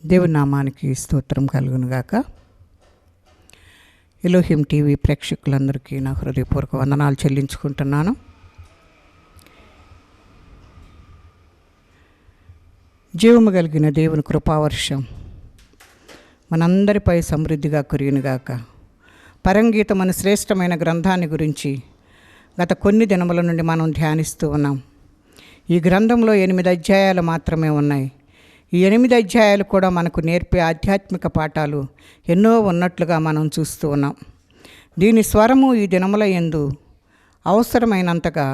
దేవుని నామానికి స్తోత్రం కలుగునుగాక. ఎలోహిం టీవీ ప్రేక్షకులందరికీ నా హృదయపూర్వక వందనాలు చెల్లించుకుంటున్నాను. జీవము కలిగిన దేవుని కృపావర్షం మనందరిపై సమృద్ధిగా కురియునుగాక. పరంగీతం అనే శ్రేష్టమైన గ్రంథాన్ని గురించి గత కొన్ని దినముల నుండి మనం ధ్యానిస్తూ ఉన్నాం. ఈ గ్రంథంలో 8 అధ్యాయాలు మాత్రమే ఉన్నాయి. ఈ 8 అధ్యాయాలు కూడా మనకు నేర్పే ఆధ్యాత్మిక పాఠాలు ఎన్నో ఉన్నట్లుగా మనం చూస్తూ ఉన్నాం. దీని స్వరము ఈ దినముల యందు అవసరమైనంతగా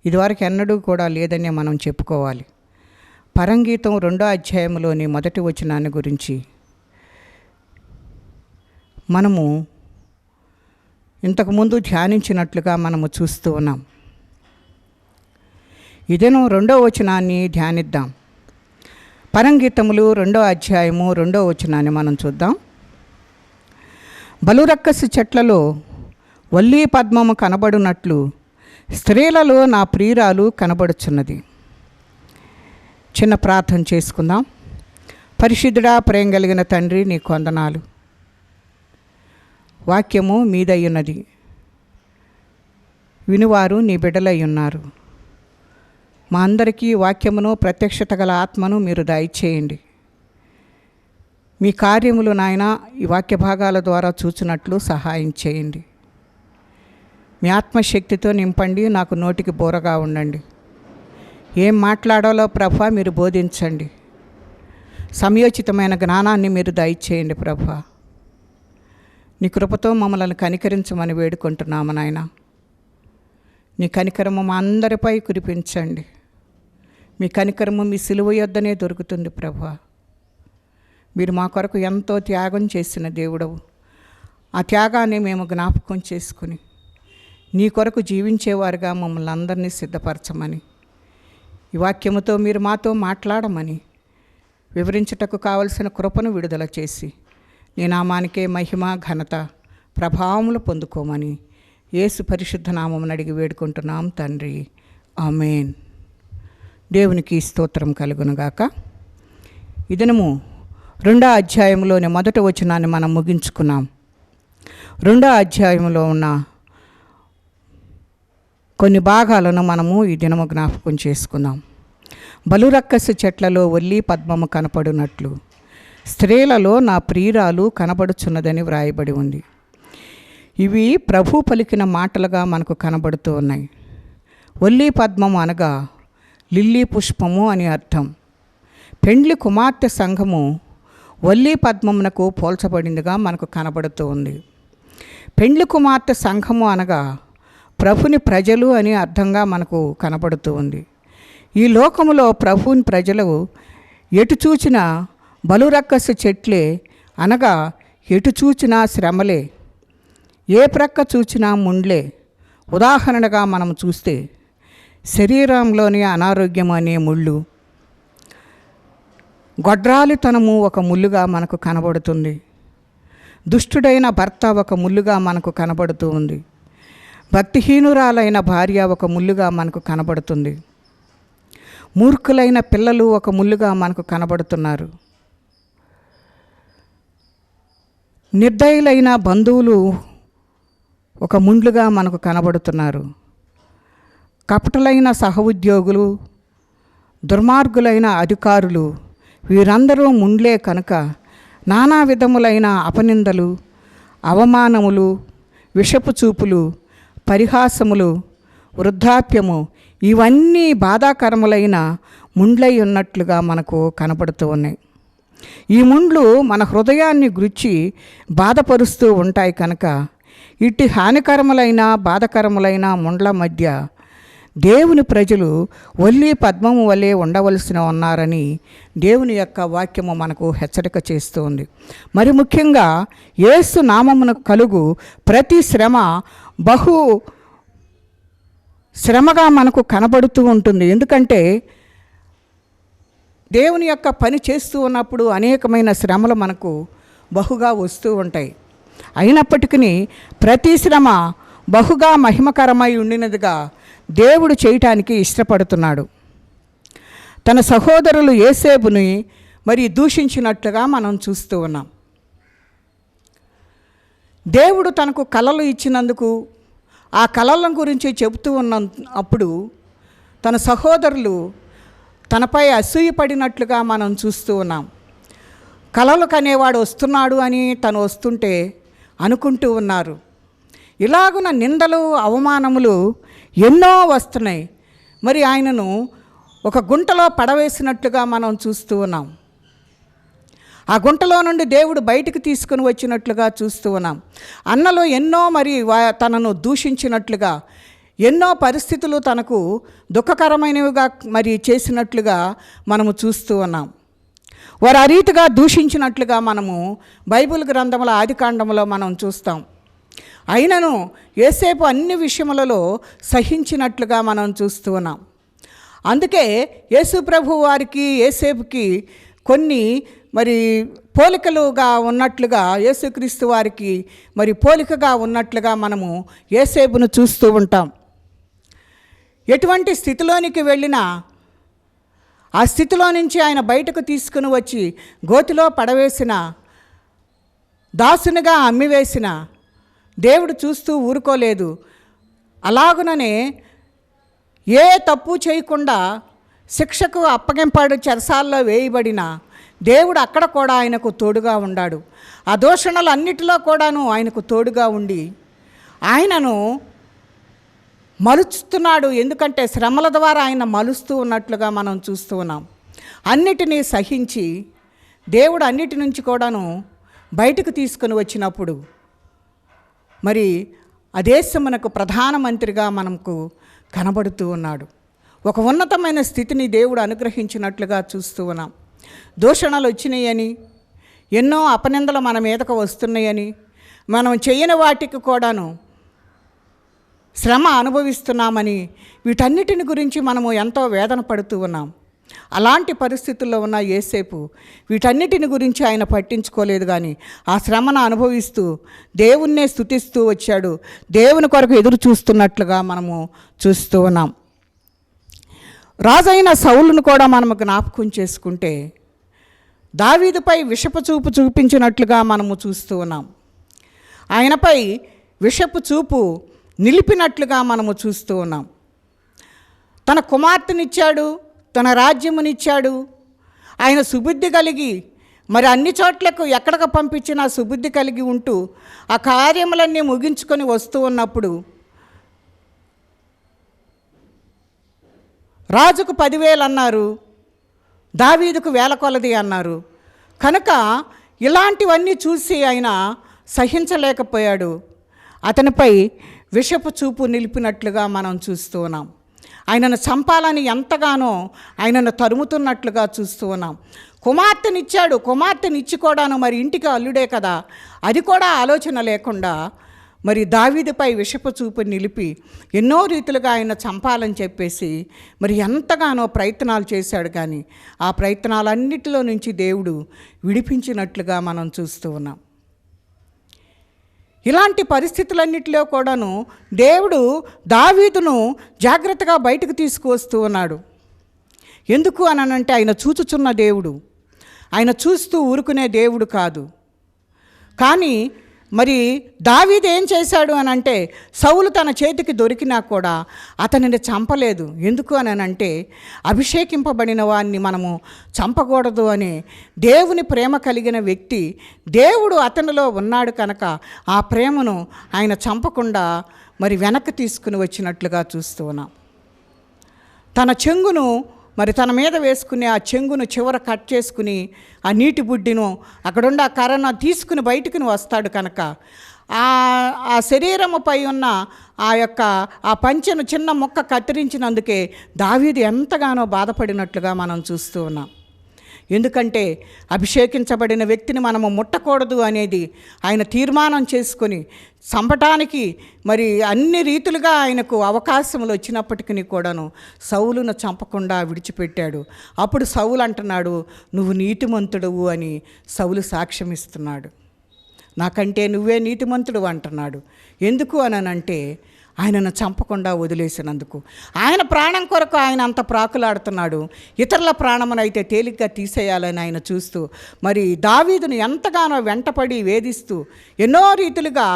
ఇదివరకు ఎన్నడూ కూడా లేదని మనం చెప్పుకోవాలి. పరంగీతం 2వ అధ్యాయంలోని మొదటి వచనాన్ని గురించి మనము ఇంతకుముందు ధ్యానించినట్లుగా మనము చూస్తూ ఉన్నాం. ఇదేనో 2వ వచనాన్ని ధ్యానిద్దాం. పరంగీతములు 2వ అధ్యాయము 2వ వచనాన్ని మనం చూద్దాం. బలురక్కసి చెట్లలో వల్లీ పద్మము కనబడునట్లు స్త్రీలలో నా ప్రియురాలు కనబడుచున్నది. చిన్న ప్రార్థన చేసుకుందాం. పరిశుద్ధుడా, ప్రేమ కలిగిన తండ్రి, నీకు వందనాలు. వాక్యము మీదయ్యున్నది, వినువారు నీ బిడ్డలై ఉన్నారు. మా అందరికీ వాక్యమును, ప్రత్యక్షత గల ఆత్మను మీరు దయచేయండి. మీ కార్యములు నాయన ఈ వాక్య భాగాల ద్వారా చూచినట్లు సహాయం చేయండి. మీ ఆత్మశక్తితో నింపండి. నాకు నోటికి బోరగా ఉండండి. ఏం మాట్లాడాలో ప్రభా మీరు బోధించండి. సమయోచితమైన జ్ఞానాన్ని మీరు దయచేయండి ప్రభా. నీ కృపతో మమ్మల్ని కనికరించమని వేడుకుంటున్నాము నాయన. నీ కనికరము మా అందరిపై కురిపించండి. మీ కనికరము మీ సిలువ యొద్దనే దొరుకుతుంది ప్రభా. మీరు మా కొరకు ఎంతో త్యాగం చేసిన దేవుడవు. ఆ త్యాగాన్ని మేము జ్ఞాపకం చేసుకుని నీ కొరకు జీవించేవారుగా మమ్మల్ని అందరినీ సిద్ధపరచమని, ఈ వాక్యముతో మీరు మాతో మాట్లాడమని, వివరించుటకు కావలసిన కృపను విడుదల చేసి నీ నామానికే మహిమ, ఘనత, ప్రభావములు పొందుకోమని యేసు పరిశుద్ధ నామమును అడిగి వేడుకుంటున్నాం తండ్రి. ఆమేన్. దేవునికి స్తోత్రం కలుగునుగాక. ఈ దినము 2వ అధ్యాయంలోని మొదటి వచనాన్ని మనం ముగించుకున్నాం. 2వ అధ్యాయంలో ఉన్న కొన్ని భాగాలను మనము ఈ దినము జ్ఞాపకం చేసుకుందాం. బలురక్కసి చెట్లలో వల్లీ పద్మము కనపడునట్లు స్త్రీలలో నా ప్రియురాలు కనబడుచున్నదని వ్రాయబడి ఉంది. ఇవి ప్రభు పలికిన మాటలుగా మనకు కనబడుతూ ఉన్నాయి. వల్లీ పద్మము అనగా లిల్లీ పుష్పము అని అర్థం. పెండ్లి కుమార్తె సంఘము వల్లీ పద్మమునకు పోల్చబడిందిగా మనకు కనబడుతూ ఉంది. పెండ్లి కుమార్తె సంఘము అనగా ప్రభుని ప్రజలు అని అర్థంగా మనకు కనబడుతూ ఉంది. ఈ లోకములో ప్రభుని ప్రజలు ఎటు చూచిన బలురక్కసి చెట్లే, అనగా ఎటు చూచినా శ్రమలే, ఏ ప్రక్క చూచినా ముండ్లే. ఉదాహరణగా మనం చూస్తే శరీరంలోని అనారోగ్యం అనే ముళ్ళు, గొడ్రాలితనము ఒక ముళ్ళుగా మనకు కనబడుతుంది. దుష్టుడైన భర్త ఒక ముళ్ళుగా మనకు కనబడుతూ ఉంది. భక్తిహీనురాలైన భార్య ఒక ముళ్ళుగా మనకు కనబడుతుంది. మూర్ఖులైన పిల్లలు ఒక ముళ్ళుగా మనకు కనబడుతున్నారు. నిర్దయులైన బంధువులు ఒక ముండ్లుగా మనకు కనబడుతున్నారు. కపటులైన సహోద్యోగులు, దుర్మార్గులైన అధికారులు, వీరందరూ ముండ్లే కనుక నానా విధములైన అపనిందలు, అవమానములు, విషపు చూపులు, పరిహాసములు, వృద్ధాప్యము, ఇవన్నీ బాధాకరములైన ముండ్లై ఉన్నట్లుగా మనకు కనబడుతూ ఉన్నాయి. ఈ ముండ్లు మన హృదయాన్ని గురించి బాధపరుస్తూ ఉంటాయి కనుక ఇట్టి హానికరములైన బాధకరములైన ముండ్ల మధ్య దేవుని ప్రజలు వల్లీ పద్మము వలె ఉండవలసిన ఉన్నారని దేవుని యొక్క వాక్యము మనకు హెచ్చరిక చేస్తూ ఉంది. మరి ముఖ్యంగా యేసు నామమున కలుగు ప్రతి శ్రమ బహు శ్రమగా మనకు కనబడుతూ ఉంటుంది. ఎందుకంటే దేవుని యొక్క పని చేస్తూ ఉన్నప్పుడు అనేకమైన శ్రమలు మనకు బహుగా వస్తూ ఉంటాయి. అయినప్పటికీ ప్రతి శ్రమ బహుగా మహిమకరమై ఉండినదిగా దేవుడు చేయటానికి ఇష్టపడుతున్నాడు. తన సహోదరులు యోసేపుని మరి దూషించినట్లుగా మనం చూస్తూ ఉన్నాం. దేవుడు తనకు కలలు ఇచ్చినందుకు ఆ కలల గురించి చెబుతూ అప్పుడు తన సహోదరులు తనపై అసూయపడినట్లుగా మనం చూస్తూ ఉన్నాం. కలలు కనేవాడు వస్తున్నాడు అని తను వస్తుంటే అనుకుంటూ ఉన్నారు. ఇలాగున నిందలు అవమానములు ఎన్నో వస్తున్నాయి. మరి ఆయనను ఒక గుంటలో పడవేసినట్లుగా మనం చూస్తూ ఉన్నాం. ఆ గుంటలో నుండి దేవుడు బయటికి తీసుకుని వచ్చినట్లుగా చూస్తూ ఉన్నాం. అన్నలు ఎన్నో మరి తనను దూషించినట్లుగా, ఎన్నో పరిస్థితులు తనకు దుఃఖకరమైనవిగా మరి చేసినట్లుగా మనము చూస్తూ ఉన్నాం. వారు ఆ రీతిగా దూషించినట్లుగా మనము బైబిల్ గ్రంథముల ఆదికాండములో మనం చూస్తాం. అయినను యోసేపు అన్ని విషయములలో సహించినట్లుగా మనం చూస్తూ ఉన్నాం. అందుకే యేసు ప్రభు వారికి యోసేపుకి కొన్ని మరి పోలికలుగా ఉన్నట్లుగా, యేసుక్రీస్తు వారికి మరి పోలికగా ఉన్నట్లుగా మనము యోసేపును చూస్తూ ఉంటాం. ఎటువంటి స్థితిలోనికి వెళ్ళినా ఆ స్థితిలో నుంచి ఆయన బయటకు తీసుకుని వచ్చి గోతిలో పడవేసిన, దాసునిగా అమ్మివేసిన దేవుడు చూస్తూ ఊరుకోలేదు. అలాగుననే ఏ తప్పు చేయకుండా శిక్షకు అప్పగింపాడు చెరసాల్లో వేయబడిన దేవుడు అక్కడ కూడా ఆయనకు తోడుగా ఉన్నాడు. ఆ దూషణలు అన్నిటిలో కూడాను ఆయనకు తోడుగా ఉండి ఆయనను మలుచుతున్నాడు. ఎందుకంటే శ్రమల ద్వారా ఆయన మలుస్తూ ఉన్నట్లుగా మనం చూస్తూ ఉన్నాం. అన్నిటినీ సహించి దేవుడు అన్నిటి నుంచి కూడాను బయటకు తీసుకుని వచ్చినప్పుడు మరి ఆ దేశమునకు ప్రధానమంత్రిగా మనకు కనబడుతూ ఉన్నాడు. ఒక ఉన్నతమైన స్థితిని దేవుడు అనుగ్రహించినట్లుగా చూస్తూ ఉన్నాం. దూషణలు వచ్చినాయని, ఎన్నో అపనిందలు మన మీదకు వస్తున్నాయని, మనం చేయని వాటికి కూడాను శ్రమ అనుభవిస్తున్నామని, వీటన్నిటిని గురించి మనము ఎంతో వేదన పడుతూ ఉన్నాం. అలాంటి పరిస్థితుల్లో ఉన్న యోసేపు వీటన్నిటిని గురించి ఆయన పట్టించుకోలేదు. కానీ ఆ శ్రమను అనుభవిస్తూ దేవుణ్ణే స్తుతిస్తూ వచ్చాడు. దేవుని కొరకు ఎదురు చూస్తున్నట్లుగా మనము చూస్తూ ఉన్నాం. రాజైన సౌలును కూడా మనము జ్ఞాపకం చేసుకుంటే దావీదుపై విషపు చూపు చూపించినట్లుగా మనము చూస్తూ ఉన్నాం. ఆయనపై విషపు చూపు నిలిపినట్లుగా మనము చూస్తూ ఉన్నాం. తన కుమార్తెనిచ్చాడు, తన రాజ్యమునిచ్చాడు. ఆయన సుబుద్ధి కలిగి మరి అన్ని చోట్లకు ఎక్కడికి పంపించినా సుబుద్ధి కలిగి ఉంటూ ఆ కార్యములన్నీ ముగించుకొని వస్తూ ఉన్నప్పుడు రాజుకు 10,000 అన్నారు, దావీదుకు 1,000 కొలది అన్నారు. కనుక ఇలాంటివన్నీ చూసి ఆయన సహించలేకపోయాడు. అతనిపై విషపు చూపు నిలిపినట్లుగా మనం చూస్తూ ఉన్నాం. ఆయనను చంపాలని ఎంతగానో ఆయనను తరుముతున్నట్లుగా చూస్తూ ఉన్నాం. కుమార్తెనిచ్చాడు, కుమార్తెనిచ్చి కూడాను మరి ఇంటికి అల్లుడే కదా, అది కూడా ఆలోచన లేకుండా మరి దావీదుపై విషపు చూపు నిలిపి ఎన్నో రీతులుగా ఆయన చంపాలని చెప్పేసి మరి ఎంతగానో ప్రయత్నాలు చేశాడు. కానీ ఆ ప్రయత్నాలన్నిటిలో నుంచి దేవుడు విడిపించినట్లుగా మనం చూస్తూ ఉన్నాం. ఇలాంటి పరిస్థితులన్నిటిలో కూడాను దేవుడు దావీదును జాగ్రత్తగా బయటకు తీసుకువస్తూ ఉన్నాడు. ఎందుకు అనంటే ఆయన చూచుచున్న దేవుడు, ఆయన చూస్తూ ఊరుకునే దేవుడు కాదు. కానీ మరి దావీదు ఏం చేశాడు అనంటే సౌలు తన చేతికి దొరికినా కూడా అతనిని చంపలేదు. ఎందుకు అనంటే అభిషేకింపబడిన వాడిని మనము చంపకూడదు అనే దేవుని ప్రేమ కలిగిన వ్యక్తి దేవుడు అతనిలో ఉన్నాడు కనుక ఆ ప్రేమను ఆయన చంపకుండా మరి వెనక్కి తీసుకుని వచ్చినట్లుగా చూస్తూ ఉన్నాం. తన చెంగును మరి తన మీద వేసుకుని ఆ చెంగును చివర కట్ చేసుకుని ఆ నీటి బుడ్డిను అక్కడుండి ఆ కర్రను తీసుకుని బయటికి వస్తాడు కనుక ఆ శరీరముపై ఉన్న ఆ పంచెను చిన్న ముక్క కత్తిరించినందుకే దావీదు ఎంతగానో బాధపడినట్లుగా మనం చూస్తూ ఉన్నాం. ఎందుకంటే అభిషేకించబడిన వ్యక్తిని మనము ముట్టకూడదు అనేది ఆయన తీర్మానం చేసుకొని చంపటానికి మరి అన్ని రీతులుగా ఆయనకు అవకాశములు వచ్చినప్పటికీ కూడాను సౌలును చంపకుండా విడిచిపెట్టాడు. అప్పుడు సౌలు అంటున్నాడు, నువ్వు నీతిమంతుడువు అని సౌలు సాక్ష్యం ఇస్తున్నాడు. నాకంటే నువ్వే నీతిమంతుడు అంటున్నాడు. ఎందుకు అనంటే ఆయనను చంపకుండా వదిలేసినందుకు. ఆయన ప్రాణం కొరకు ఆయన అంత ప్రాకులాడుతున్నాడు. ఇతరుల ప్రాణమునైతే తేలిగ్గా తీసేయాలని ఆయన చూస్తూ మరి దావీదును ఎంతగానో వెంటపడి వేధిస్తూ ఎన్నో రీతులుగా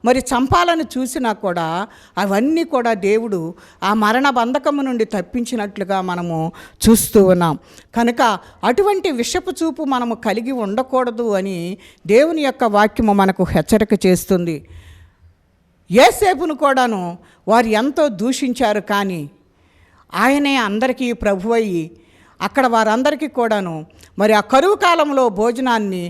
మరి చంపాలని చూసినా కూడా అవన్నీ కూడా దేవుడు ఆ మరణ బంధకము నుండి తప్పించినట్లుగా మనము చూస్తూ ఉన్నాం. కనుక అటువంటి విషపు చూపు మనము కలిగి ఉండకూడదు అని దేవుని యొక్క వాక్యము మనకు హెచ్చరిక చేస్తుంది. యోసేపును కూడాను వారు ఎంతో దూషించారు, కానీ ఆయనే అందరికీ ప్రభువయ్యి అక్కడ వారందరికీ కూడాను మరి ఆ కరువు కాలంలో భోజనాన్ని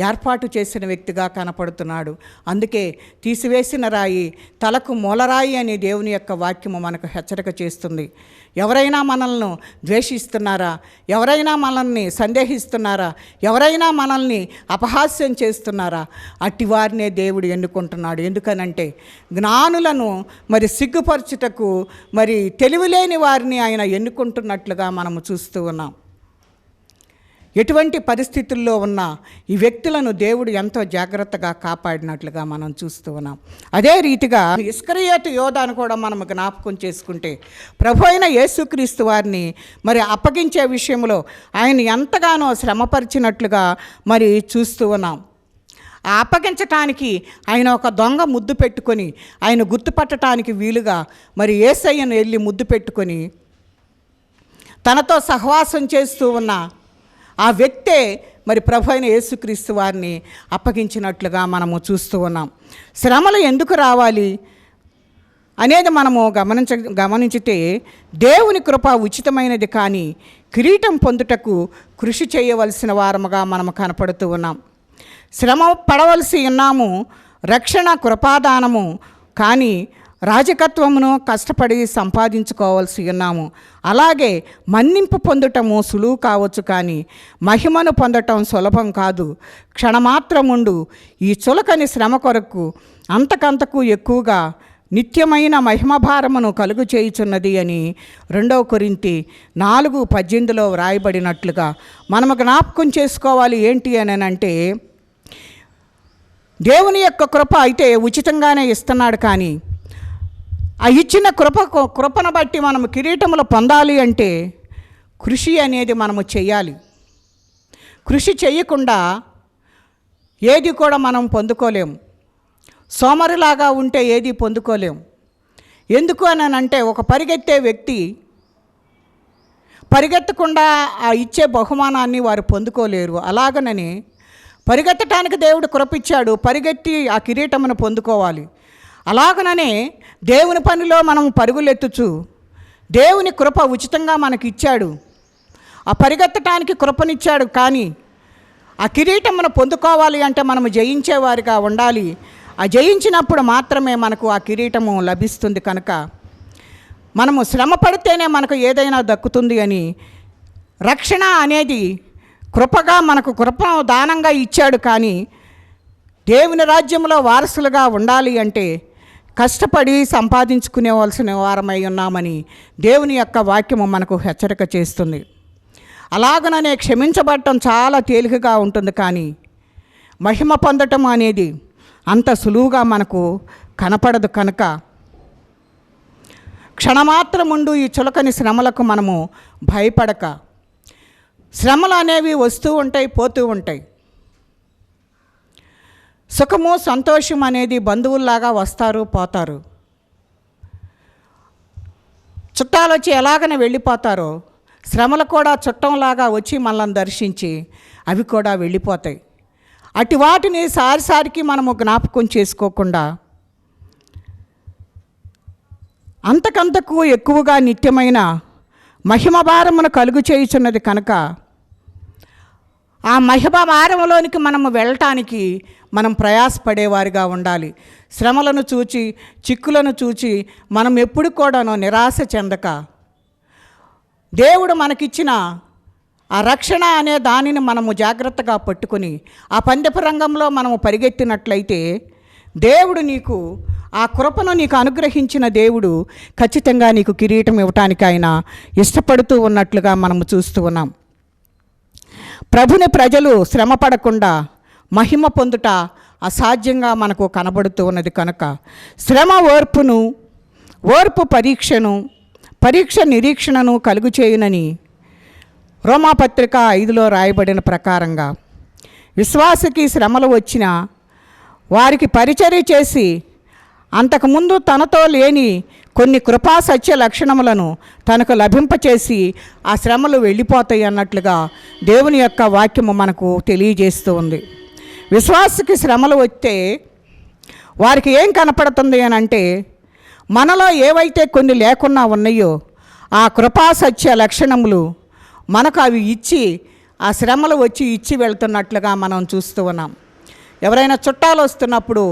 ఏర్పాటు చేసిన వ్యక్తిగా కనపడుతున్నాడు. అందుకే తీసివేసిన రాయి తలకు మూలరాయి అని దేవుని యొక్క వాక్యము మనకు హెచ్చరిక చేస్తుంది. ఎవరైనా మనల్ని ద్వేషిస్తున్నారా, ఎవరైనా మనల్ని సందేహిస్తున్నారా, ఎవరైనా మనల్ని అపహాస్యం చేస్తున్నారా, అట్టి వారినే దేవుడు ఎన్నుకుంటున్నాడు. ఎందుకనంటే జ్ఞానులను మరి సిగ్గుపరచుటకు మరి తెలివిలేని వారిని ఆయన ఎన్నుకుంటున్నట్లుగా మనము చూస్తూ ఉన్నాం. ఎటువంటి పరిస్థితుల్లో ఉన్న ఈ వ్యక్తులను దేవుడు ఎంతో జాగ్రత్తగా కాపాడినట్లుగా మనం చూస్తూ ఉన్నాం. అదే రీతిగా ఇస్కరియోతు యోధాను కూడా మనం జ్ఞాపకం చేసుకుంటే ప్రభు అయిన యేసుక్రీస్తు వారిని మరి అప్పగించే విషయంలో ఆయన ఎంతగానో శ్రమపరిచినట్లుగా మరి చూస్తూ ఉన్నాం. ఆ అప్పగించటానికి ఆయన ఒక దొంగ ముద్దు పెట్టుకొని ఆయన గుర్తుపట్టడానికి వీలుగా మరి యేసయ్యను వెళ్ళి ముద్దు పెట్టుకొని తనతో సహవాసం చేస్తూ ఉన్న ఆ వ్యక్తే మరి ప్రభు అయిన యేసుక్రీస్తు వారిని అప్పగించినట్లుగా మనము చూస్తూ ఉన్నాం. శ్రమలు ఎందుకు రావాలి అనేది మనము గమనించితే దేవుని కృప ఉచితమైనది, కానీ కిరీటం పొందుటకు కృషి చేయవలసిన వారముగా మనము కనపడుతూ ఉన్నాం. శ్రమ పడవలసి ఉన్నాము, రక్షణ కృపాదానము, కానీ రాజకత్వమును కష్టపడి సంపాదించుకోవాల్సి ఉన్నాము. అలాగే మన్నింపు పొందటము సులువు కావచ్చు, కానీ మహిమను పొందటం సులభం కాదు. క్షణమాత్రముండు ఈ చులకని శ్రమ కొరకు అంతకంతకు ఎక్కువగా నిత్యమైన మహిమభారమును కలుగు చేయుచున్నది అని 2 కొరింథీ 4:18 వ్రాయబడినట్లుగా మనము జ్ఞాపకం చేసుకోవాలి. ఏంటి అని అంటే దేవుని యొక్క కృప అయితే ఉచితంగానే ఇస్తున్నాడు, కానీ ఆ ఇచ్చిన కృపను బట్టి మనము కిరీటములు పొందాలి అంటే కృషి అనేది మనము చేయాలి. కృషి చేయకుండా ఏది కూడా మనం పొందుకోలేము. సోమరిలాగా ఉంటే ఏది పొందుకోలేము. ఎందుకు అని అంటే ఒక పరిగెత్తే వ్యక్తి పరిగెత్తకుండా ఆ ఇచ్చే బహుమానాన్ని వారు పొందుకోలేరు. అలాగనని పరిగెత్తటానికి దేవుడు కృపిచ్చాడు, పరిగెత్తి ఆ కిరీటమును పొందుకోవాలి. అలాగననే దేవుని పనిలో మనం పరుగులెత్తుచు దేవుని కృప ఉచితంగా మనకి ఇచ్చాడు, ఆ పరిగెత్తటానికి కృపనిచ్చాడు, కానీ ఆ కిరీటమును పొందుకోవాలి అంటే మనము జయించేవారిగా ఉండాలి. ఆ జయించినప్పుడు మాత్రమే మనకు ఆ కిరీటము లభిస్తుంది. కనుక మనము శ్రమ పడితేనే మనకు ఏదైనా దక్కుతుంది అని రక్షణ అనేది కృపగా మనకు కృపను దానంగా ఇచ్చాడు, కానీ దేవుని రాజ్యంలో వారసులుగా ఉండాలి అంటే కష్టపడి సంపాదించుకునేవలసిన వారమై ఉన్నామని దేవుని యొక్క వాక్యము మనకు హెచ్చరిక చేస్తుంది. అలాగననే క్షమించబడటం చాలా తేలికగా ఉంటుంది, కానీ మహిమ పొందటం అనేది అంత సులువుగా మనకు కనపడదు. కనుక క్షణమాత్రముండు ఈ చులకని శ్రమలకు మనము భయపడక, శ్రమలు అనేవి వస్తూ ఉంటాయి, పోతూ ఉంటాయి. సుఖము సంతోషం అనేది బంధువుల్లాగా వస్తారు, పోతారు. చుట్టాలు వచ్చి ఎలాగనే వెళ్ళిపోతారో శ్రమలు కూడా చుట్టంలాగా వచ్చి మనల్ని దర్శించి అవి కూడా వెళ్ళిపోతాయి. అటు వాటిని సారిసారికి మనము జ్ఞాపకం చేసుకోకుండా అంతకంతకు ఎక్కువగా నిత్యమైన మహిమ భారమును కలుగు చేయుచున్నది. కనుక ఆ మహిమ భారములోనికి మనము వెళ్ళటానికి మనం ప్రయాసపడేవారిగా ఉండాలి. శ్రమలను చూచి చిక్కులను చూచి మనం ఎప్పుడు కూడాను నిరాశ చెందక, దేవుడు మనకిచ్చిన ఆ రక్షణ అనే దానిని మనము జాగ్రత్తగా పట్టుకొని ఆ పందెపు రంగంలో మనము పరిగెత్తినట్లయితే దేవుడు నీకు ఆ కృపను నీకు అనుగ్రహించిన దేవుడు ఖచ్చితంగా నీకు కిరీటం ఇవ్వటానికి ఆయన ఇష్టపడుతూ ఉన్నట్లుగా మనము చూస్తూ ఉన్నాం. ప్రభుని ప్రజలు శ్రమ పడకుండా మహిమ పొందుట అసాధ్యంగా మనకు కనబడుతూ ఉన్నది. కనుక శ్రమ ఓర్పును ఓర్పు పరీక్ష నిరీక్షణను కలుగు చేయునని రోమాపత్రిక 5లో రాయబడిన ప్రకారంగా విశ్వాసకి శ్రమలు వచ్చిన వారికి పరిచర్య చేసి అంతకుముందు తనతో లేని కొన్ని కృపా సత్య లక్షణములను తనకు లభింపచేసి ఆ శ్రమలు వెళ్ళిపోతాయి అన్నట్లుగా దేవుని యొక్క వాక్యము మనకు తెలియజేస్తూ ఉంది. విశ్వాసకి శ్రమలు వస్తే వారికి ఏం కనపడుతుంది అని అంటే, మనలో ఏవైతే కొన్ని లేకున్నా ఉన్నాయో ఆ కృపా సత్య లక్షణములు మనకు అవి ఇచ్చి ఆ శ్రమలు వచ్చి ఇచ్చి వెళ్తున్నట్లుగా మనం చూస్తూ ఉన్నాం. ఎవరైనా చుట్టాలు వస్తున్నప్పుడు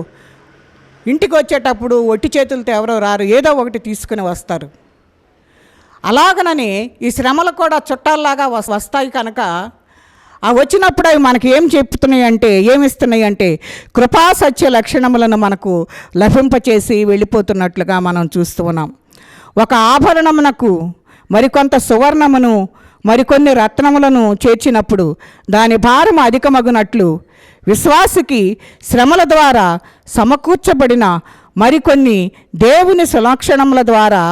ఇంటికి వచ్చేటప్పుడు ఒట్టి చేతులతో ఎవరో రారు, ఏదో ఒకటి తీసుకుని వస్తారు. అలాగనని ఈ శ్రమలు కూడా చుట్టాల్లాగా వస్తాయి కనుక ఆ వచ్చినప్పుడు అవి మనకి ఏమిస్తున్నాయి అంటే కృపా సత్య లక్షణములను మనకు లభింపచేసి వెళ్ళిపోతున్నట్లుగా మనం చూస్తూ ఉన్నాం. ఒక ఆభరణమునకు మరికొంత సువర్ణమును మరికొన్ని రత్నములను చేర్చినప్పుడు దాని భారం అధికమగునట్లు విశ్వాసికి శ్రమల ద్వారా సమకూర్చబడిన మరికొన్ని దేవుని సులక్షణముల ద్వారా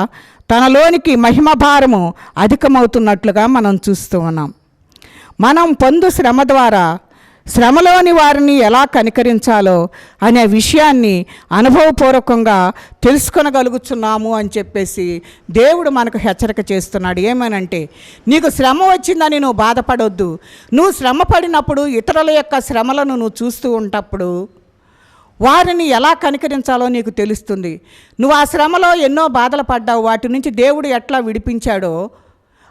తనలోనికి మహిమ భారము అధికమవుతున్నట్లుగా మనం చూస్తూ ఉన్నాం. మనం పొందు శ్రమ ద్వారా శ్రమలోని వారిని ఎలా కనికరించాలో అనే విషయాన్ని అనుభవపూర్వకంగా తెలుసుకొనగలుగుతున్నాము అని చెప్పేసి దేవుడు మనకు హెచ్చరిక చేస్తున్నాడు. ఏమనంటే, నీకు శ్రమ వచ్చిందని నువ్వు బాధపడొద్దు. నువ్వు శ్రమ పడినప్పుడు ఇతరుల యొక్క శ్రమలను నువ్వు చూస్తూ ఉంటప్పుడు వారిని ఎలా కనికరించాలో నీకు తెలుస్తుంది. నువ్వు ఆ శ్రమలో ఎన్నో బాధలు పడ్డావు, వాటి నుంచి దేవుడు ఎట్లా విడిపించాడో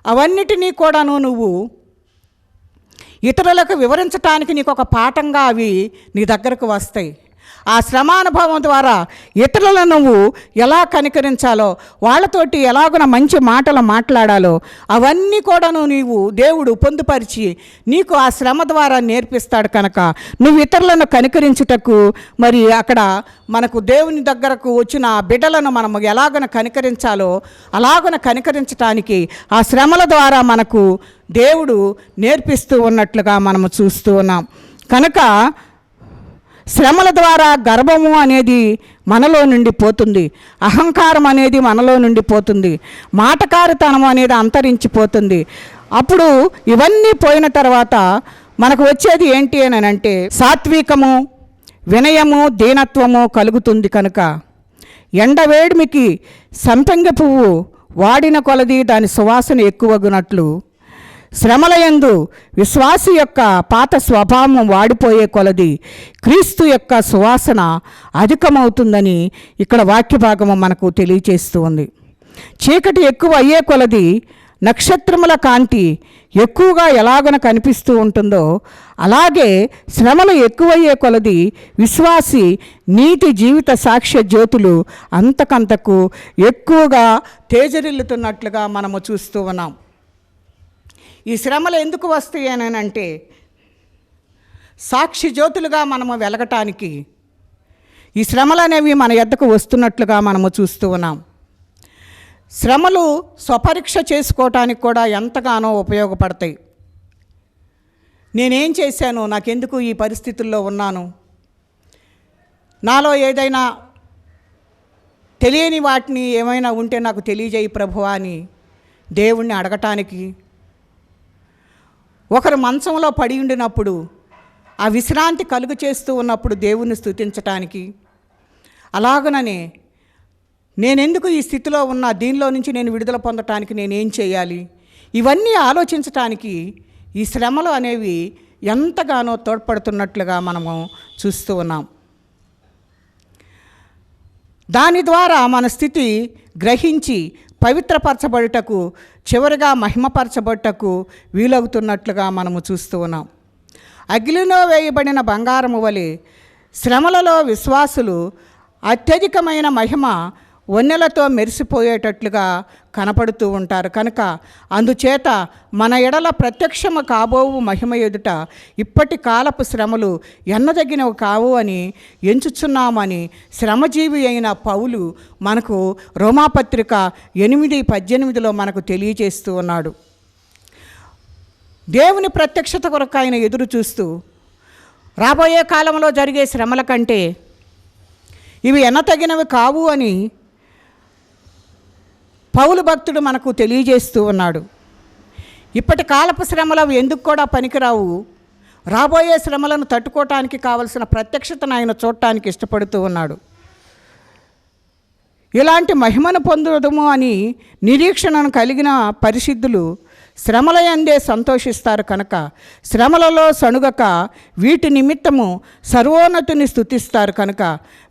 అవన్నిటినీ కూడాను నువ్వు ఇతరులకు వివరించటానికి నీకు ఒక పాఠంగా అవి నీ దగ్గరకు వస్తాయి. ఆ శ్రమానుభవం ద్వారా ఇతరులను నువ్వు ఎలా కనికరించాలో, వాళ్ళతోటి ఎలాగున మంచి మాటలు మాట్లాడాలో అవన్నీ కూడాను నీవు దేవుడు పొందుపరిచి నీకు ఆ శ్రమ ద్వారా నేర్పిస్తాడు. కనుక నువ్వు ఇతరులను కనికరించుటకు మరి అక్కడ మనకు దేవుని దగ్గరకు వచ్చిన బిడ్డలను మనం ఎలాగన కనికరించాలో అలాగన కనికరించటానికి ఆ శ్రమల ద్వారా మనకు దేవుడు నేర్పిస్తూ ఉన్నట్లుగా మనము చూస్తూ ఉన్నాం. కనుక శ్రమల ద్వారా గర్వము అనేది మనలో నుండి పోతుంది, అహంకారం అనేది మనలో నుండి పోతుంది, మాటకారితనం అనేది అంతరించిపోతుంది. అప్పుడు ఇవన్నీ పోయిన తర్వాత మనకు వచ్చేది ఏంటి అని అంటే సాత్వికము, వినయము, దీనత్వము కలుగుతుంది. కనుక ఎండవేడిమికి సంపెంగ పువ్వు వాడిన కొలది దాని సువాసన ఎక్కువగునట్లు శ్రమలయందు విశ్వాసి యొక్క పాత స్వభావం వాడిపోయే కొలది క్రీస్తు యొక్క సువాసన అధికమవుతుందని ఇక్కడ వాక్య భాగము మనకు తెలియచేస్తూ ఉంది. చీకటి ఎక్కువ అయ్యే కొలది నక్షత్రముల కాంతి ఎక్కువగా ఎలాగన కనిపిస్తూ ఉంటుందో అలాగే శ్రమలు ఎక్కువయ్యే కొలది విశ్వాసి నీతి జీవిత సాక్ష్య జ్యోతులు అంతకంతకు ఎక్కువగా తేజరిల్లుతున్నట్లుగా మనము చూస్తూ ఉన్నాం. ఈ శ్రమలు ఎందుకు వస్తాయి అని అంటే సాక్షి జ్యోతులుగా మనము వెలగటానికి ఈ శ్రమలు అనేవి మన యొద్దకు వస్తున్నట్లుగా మనము చూస్తూ ఉన్నాం. శ్రమలు స్వపరీక్ష చేసుకోవటానికి కూడా ఎంతగానో ఉపయోగపడతాయి. నేనేం చేశాను, నాకెందుకు ఈ పరిస్థితుల్లో ఉన్నాను, నాలో ఏదైనా తెలియని వాటిని ఏమైనా ఉంటే నాకు తెలియజేయి ప్రభువా అని దేవుణ్ణి అడగటానికి, ఒకరు మంచంలో పడి ఉండినప్పుడు ఆ విశ్రాంతి కలుగు చేస్తూ ఉన్నప్పుడు దేవుణ్ణి స్తుతించటానికి, అలాగననే నేనెందుకు ఈ స్థితిలో ఉన్నా, దీనిలో నుంచి నేను విడుదల పొందటానికి నేనేం చేయాలి, ఇవన్నీ ఆలోచించటానికి ఈ శ్రమలు అనేవి ఎంతగానో తోడ్పడుతున్నట్లుగా మనము చూస్తూ ఉన్నాం. దాని ద్వారా మన స్థితి గ్రహించి పవిత్రపరచబడుటకు, చివరిగా మహిమపరచబడుటకు వీలవుతున్నట్లుగా మనము చూస్తూ ఉన్నాం. అగ్నిలో వేయబడిన బంగారము వలె శ్రమలలో విశ్వాసులు అత్యధికమైన మహిమ వన్నెలతో మెరిసిపోయేటట్లుగా కనపడుతూ ఉంటారు. కనుక అందుచేత మన ఎడల ప్రత్యక్షము కాబోవు మహిమ ఎదుట ఇప్పటి కాలపు శ్రమలు ఎన్నదగినవి కావు అని ఎంచుచున్నామని శ్రమజీవి అయిన పౌలు మనకు రోమాపత్రిక 8:18 మనకు తెలియజేస్తూ ఉన్నాడు. దేవుని ప్రత్యక్షత కొరకు ఆయన ఎదురు చూస్తూ రాబోయే కాలంలో జరిగే శ్రమల కంటే ఇవి ఎన్నతగినవి కావు అని పౌలు భక్తుడు మనకు తెలియజేస్తూ ఉన్నాడు. ఇప్పటి కాలపు శ్రమలు అవి ఎందుకు కూడా పనికిరావు, రాబోయే శ్రమలను తట్టుకోవటానికి కావలసిన ప్రత్యక్షతను ఆయన చూడటానికి ఇష్టపడుతూ ఉన్నాడు. ఇలాంటి మహిమను పొందుదము అని నిరీక్షణను కలిగిన పరిశుద్ధులు శ్రమల యందే సంతోషిస్తారు కనుక శ్రమలలో సణుగక వీటి నిమిత్తము సర్వోన్నతుని స్తుతిస్తారు కనుక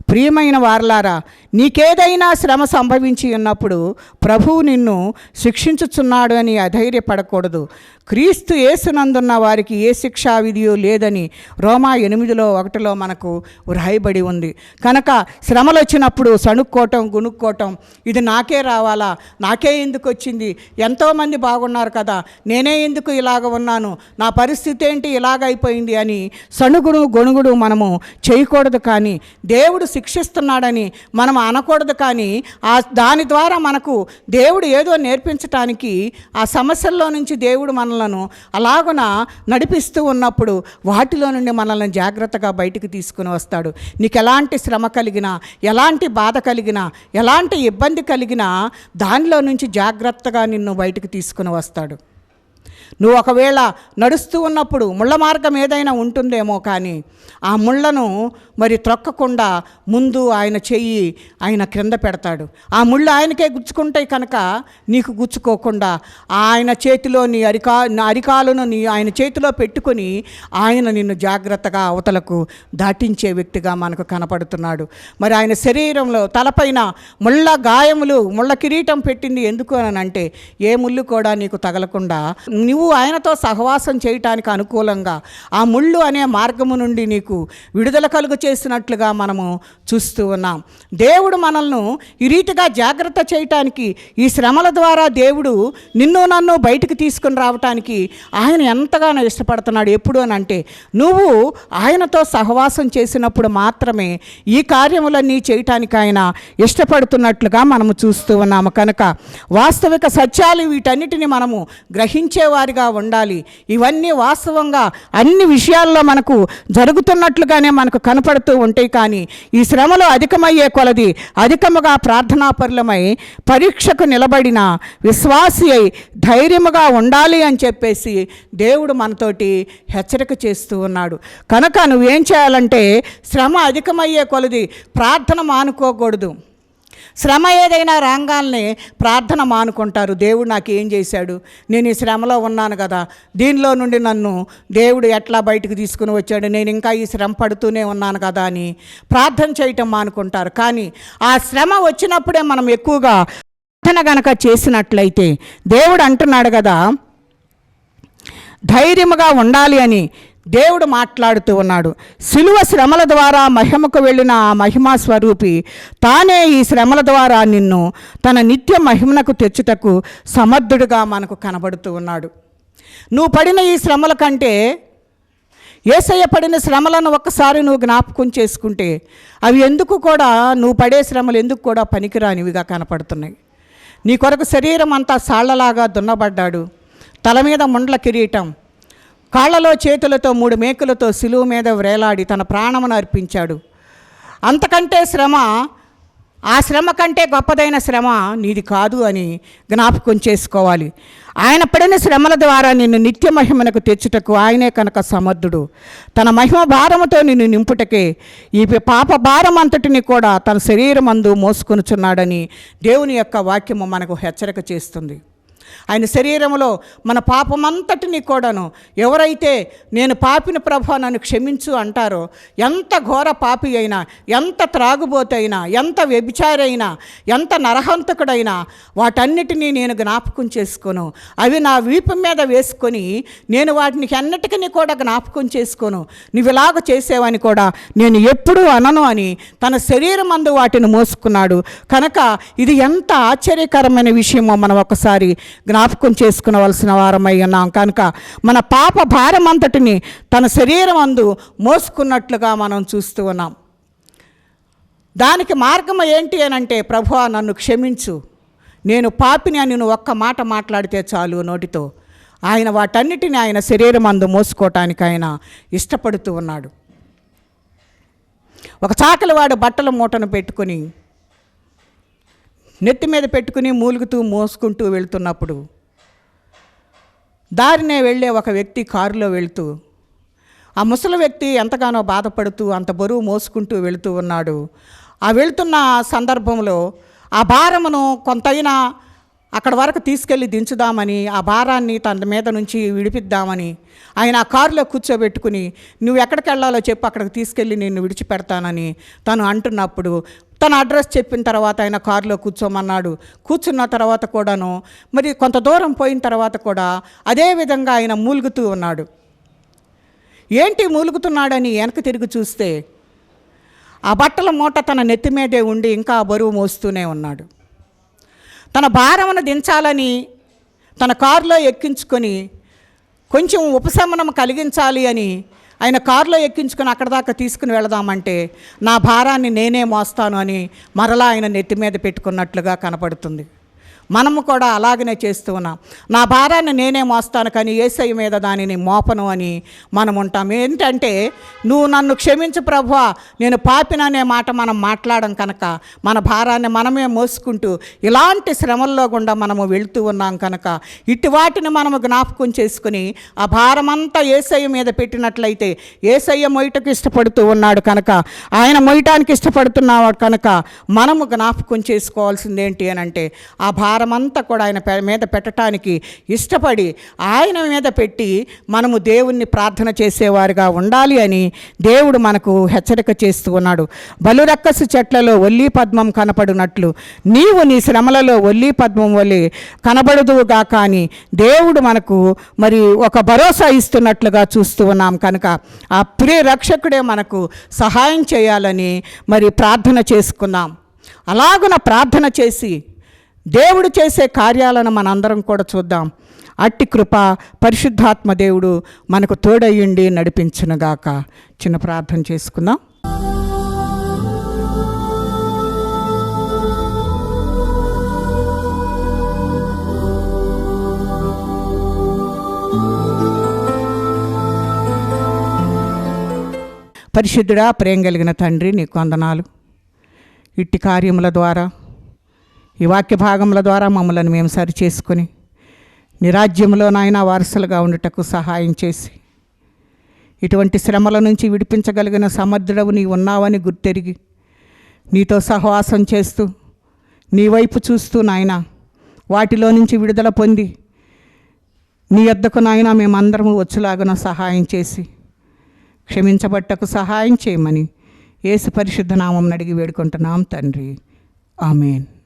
ప్రియమైన వారలారా, నీకేదైనా శ్రమ సంభవించి ఉన్నప్పుడు ప్రభువు నిన్ను శిక్షించుచున్నాడు అని అధైర్యపడకూడదు. క్రీస్తు యేసునందున్న వారికి ఏ శిక్షా విధియో లేదని రోమా 8:1 మనకు వ్రాయబడి ఉంది. కనుక శ్రమలు వచ్చినప్పుడు సణుక్కోవటం, గుణుక్కోవటం, ఇది నాకే రావాలా, నాకే ఎందుకు వచ్చింది, ఎంతోమంది బాగున్నారు కదా, నేనే ఎందుకు ఇలాగ ఉన్నాను, నా పరిస్థితి ఏంటి ఇలాగైపోయింది అని సణుగుడు గొణుగుడు మనము చేయకూడదు. కానీ దేవుడు శిక్షిస్తున్నాడని మనం అనకూడదు. కానీ దాని ద్వారా మనకు దేవుడు ఏదో నేర్పించటానికి ఆ సమస్యల్లో నుంచి దేవుడు మనలను అలాగున నడిపిస్తూ ఉన్నప్పుడు వాటిలో నుండి మనల్ని జాగ్రత్తగా బయటికి తీసుకుని వస్తాడు. నీకు ఎలాంటి శ్రమ కలిగినా, ఎలాంటి బాధ కలిగినా, ఎలాంటి ఇబ్బంది కలిగినా దానిలో నుంచి జాగ్రత్తగా నిన్ను బయటికి తీసుకుని వస్తాడు. నువ్వు ఒకవేళ నడుస్తూ ఉన్నప్పుడు ముళ్ళ మార్గం ఏదైనా ఉంటుందేమో, కానీ ఆ ముళ్ళను మరి త్రొక్కకుండా ముందు ఆయన చెయ్యి ఆయన క్రింద పెడతాడు. ఆ ముళ్ళు ఆయనకే గుచ్చుకుంటాయి కనుక నీకు గుచ్చుకోకుండా ఆయన చేతిలో నీ అరికాలను ఆయన చేతిలో పెట్టుకొని ఆయన నిన్ను జాగ్రత్తగా అవతలకు దాటించే వ్యక్తిగా మనకు కనపడుతున్నాడు. మరి ఆయన శరీరంలో తలపైన ముళ్ళ గాయములు, ముళ్ళ కిరీటం పెట్టింది ఎందుకు అని అంటే ఏ ముళ్ళు కూడా నీకు తగలకుండా నువ్వు ఆయనతో సహవాసం చేయటానికి అనుకూలంగా ఆ ముళ్ళు అనే మార్గము నుండి నీకు విడుదల కలుగు చేసినట్లుగా మనము చూస్తూ ఉన్నాం. దేవుడు మనల్ని ఈ రీతిగా జాగ్రత్త చేయటానికి, ఈ శ్రమల ద్వారా దేవుడు నిన్ను నన్ను బయటికి తీసుకుని రావటానికి ఆయన ఎంతగానో ఇష్టపడుతున్నాడు. ఎప్పుడు అని అంటే నువ్వు ఆయనతో సహవాసం చేసినప్పుడు మాత్రమే ఈ కార్యములన్నీ చేయటానికి ఆయన ఇష్టపడుతున్నట్లుగా మనము చూస్తూ ఉన్నాము. కనుక వాస్తవిక సత్యాలు వీటన్నిటిని మనము గ్రహించేవారిగా ఉండాలి. ఇవన్నీ వాస్తవంగా అన్ని విషయాల్లో మనకు జరుగుతున్నట్లుగానే మనకు కనపడుతూ ఉంటాయి. కానీ ఈ శ్రమలు అధికమయ్యే కొలది అధికముగా ప్రార్థనాపరులమై పరీక్షకు నిలబడిన విశ్వాసి అయి ధైర్యముగా ఉండాలి అని చెప్పేసి దేవుడు మనతోటి హెచ్చరిక చేస్తూ ఉన్నాడు. కనుక నువ్వేం చేయాలంటే శ్రమ అధికమయ్యే కొలది ప్రార్థన మానుకోకూడదు. శ్రమ ఏదైనా రాగాల్ని ప్రార్థన మానుకుంటారు. దేవుడు నాకు ఏం చేశాడు, నేను ఈ శ్రమలో ఉన్నాను కదా, దీనిలో నుండి నన్ను దేవుడు ఎట్లా బయటకు తీసుకుని వచ్చాడు, నేను ఇంకా ఈ శ్రమ పడుతూనే ఉన్నాను కదా అని ప్రార్థన చేయటం మానుకుంటారు. కానీ ఆ శ్రమ వచ్చినప్పుడే మనం ఎక్కువగా ప్రార్థన గనక చేసినట్లయితే దేవుడు అంటున్నాడు కదా, ధైర్యముగా ఉండాలి అని దేవుడు మాట్లాడుతూ ఉన్నాడు. శిలువ శ్రమల ద్వారా మహిమకు వెళ్ళిన ఆ మహిమా స్వరూపి తానే ఈ శ్రమల ద్వారా నిన్ను తన నిత్య మహిమనకు తెచ్చుటకు సమర్థుడుగా మనకు కనబడుతూ ఉన్నాడు. నువ్వు పడిన ఈ శ్రమల కంటే యేసయ్య పడిన శ్రమలను ఒక్కసారి నువ్వు జ్ఞాపకం చేసుకుంటే అవి ఎందుకు కూడా, నువ్వు పడే శ్రమలు ఎందుకు కూడా పనికిరానివిగా కనపడుతున్నాయి. నీ కొరకు శరీరం అంతా సాళ్లలాగా దున్నబడ్డాడు, తల మీద ముండ్ల కిరీటం, కాళ్లలో చేతులతో 3 మేకులతో సిలువ మీద వ్రేలాడి తన ప్రాణమును అర్పించాడు. అంతకంటే శ్రమ, ఆ శ్రమ కంటే గొప్పదైన శ్రమ నీది కాదు అని జ్ఞాపకం చేసుకోవాలి. ఆయన పడిన శ్రమల ద్వారా నిన్ను నిత్య మహిమనకు తెచ్చుటకు ఆయనే కనుక సమర్థుడు. తన మహిమ భారముతో నిన్ను నింపుటకే ఈ పాప భారం అంతటిని కూడా తన శరీరం అందు మోసుకొనుచున్నాడని దేవుని యొక్క వాక్యము మనకు హెచ్చరిక చేస్తుంది. ఆయన శరీరంలో మన పాపమంతటిని కూడాను ఎవరైతే నేను పాపిని ప్రభు నన్ను క్షమించు అంటారో, ఎంత ఘోర పాపి అయినా, ఎంత త్రాగుబోతైనా, ఎంత వ్యభిచారి అయినా, ఎంత నరహంతకుడైనా వాటన్నిటినీ నేను జ్ఞాపకం చేసుకోను. అవి నా వీపు మీద వేసుకొని నేను వాటిని అన్నిటికీ కూడా జ్ఞాపకం చేసుకోను. నువ్వు ఇలాగ చేసేవని కూడా నేను ఎప్పుడూ అనను అని తన శరీరం అందు వాటిని మోసుకున్నాడు. కనుక ఇది ఎంత ఆశ్చర్యకరమైన విషయమో మనం ఒకసారి జ్ఞాపకం చేసుకునవలసిన వారమై ఉన్నాం. కనుక మన పాప భారం అంతటిని తన శరీరం అందు మోసుకున్నట్లుగా మనం చూస్తూ ఉన్నాం. దానికి మార్గం ఏంటి అని అంటే, ప్రభువా నన్ను క్షమించు, నేను పాపిని అని నువ్వు ఒక్క మాట మాట్లాడితే చాలు నోటితో, ఆయన వాటన్నిటిని ఆయన శరీరం అందు మోసుకోవటానికి ఆయన ఇష్టపడుతూ ఉన్నాడు. ఒక చాకలివాడు బట్టల మూటను పెట్టుకొని నెత్తి మీద పెట్టుకుని మూలుగుతూ మోసుకుంటూ వెళ్తున్నప్పుడు దారినే వెళ్ళే ఒక వ్యక్తి కారులో వెళ్తూ ఆ ముసలి వ్యక్తి ఎంతగానో బాధపడుతూ అంత బరువు మోసుకుంటూ వెళుతూ ఉన్నాడు. ఆ వెళ్తున్న సందర్భంలో ఆ భారమును కొంతైనా అక్కడ వరకు తీసుకెళ్ళి దించుదామని, ఆ భారాన్ని తన మీద నుంచి విడిపిద్దామని ఆయన ఆ కారులో కూర్చోబెట్టుకుని, నువ్వు ఎక్కడికి వెళ్ళాలో చెప్పు, అక్కడికి తీసుకెళ్ళి నిన్ను విడిచిపెడతానని తను అంటున్నప్పుడు తన అడ్రస్ చెప్పిన తర్వాత ఆయన కారులో కూర్చోమన్నాడు. కూర్చున్న తర్వాత కూడాను మరి కొంత దూరం పోయిన తర్వాత కూడా అదే విధంగా ఆయన మూలుగుతూ ఉన్నాడు. ఏంటి మూలుగుతున్నాడని వెనక్కి తిరిగి చూస్తే ఆ బట్టల మూట తన నెత్తి మీదే ఉండి ఇంకా బరువు మోస్తూనే ఉన్నాడు. తన భారమును దించాలని తన కారులో ఎక్కించుకొని కొంచెం ఉపశమనం కలిగించాలి అని ఆయన కారులో ఎక్కించుకొని అక్కడ దాకా తీసుకుని వెళదామంటే నా భారాన్ని నేనే మోస్తాను అని మరలా ఆయన నెత్తి మీద పెట్టుకున్నట్లుగా కనపడుతుంది. మనము కూడా అలాగనే చేస్తూ ఉన్నాం. నా భారాన్ని నేనే మోస్తాను కానీ యేసయ్య మీద దానిని మోపను అని మనం ఉంటాం. ఏంటంటే నువ్వు నన్ను క్షమించు ప్రభువా, నేను పాపిననే మాట మనం మాట్లాడడం కనుక మన భారాన్ని మనమే మోసుకుంటూ ఇలాంటి శ్రమల్లో గుండా మనము వెళుతూ ఉన్నాం కనుక ఇటు వాటిని మనము జ్ఞాపకం చేసుకుని ఆ భారమంతా యేసయ్య మీద పెట్టినట్లయితే యేసయ్య మొయ్యటకు ఇష్టపడుతూ ఉన్నాడు కనుక, ఆయన మొయ్యటానికి ఇష్టపడుతున్నాడు కనుక మనము జ్ఞాపకం చేసుకోవాల్సింది ఏంటి అని అంటే ఆ భారమంతా కూడా ఆయన మీద పెట్టడానికి ఇష్టపడి ఆయన మీద పెట్టి మనము దేవుణ్ణి ప్రార్థన చేసేవారుగా ఉండాలి అని దేవుడు మనకు హెచ్చరిక చేస్తూ ఉన్నాడు. బలురక్కసు చెట్లలో ఒల్లీ పద్మం కనపడినట్లు నీవు నీ శ్రమలలో ఒల్లీ పద్మం వలె కనబడదువుగాక అని దేవుడు మనకు మరి ఒక భరోసా ఇస్తున్నట్లుగా చూస్తూ ఉన్నాం కనుక ఆ ప్రియ రక్షకుడే మనకు సహాయం చేయాలని మరి ప్రార్థన చేసుకుందాం. అలాగున ప్రార్థన చేసి దేవుడు చేసే కార్యాలను మనందరం కూడా చూద్దాం. అట్టి కృప పరిశుద్ధాత్మ దేవుడు మనకు తోడయ్యుండి నడిపించునుగాక. చిన్న ప్రార్థన చేసుకుందాం. పరిశుద్ధుడా, ప్రేమ కలిగిన తండ్రి, నీకు వందనాలు. ఇట్టి కార్యముల ద్వారా ఈ వాక్య భాగముల ద్వారా మమ్మల్ని మేము సరి చేసుకొని నీ రాజ్యంలో నాయన వారసులుగా ఉండుటకు సహాయం చేసి ఇటువంటి శ్రమల నుంచి విడిపించగలిగిన సమర్థుడవు నీ ఉన్నావని గుర్తెరిగి నీతో సహవాసం చేస్తూ నీ వైపు చూస్తూ నాయన వాటిలో నుంచి విడుదల పొంది నీ యొద్దకు నాయన మేమందరము వచ్చులాగున సహాయం చేసి క్షమించబట్టకు సహాయం చేయమని యేసు పరిశుద్ధ నామం అడిగి వేడుకుంటున్నాం తండ్రి. ఆమేన్.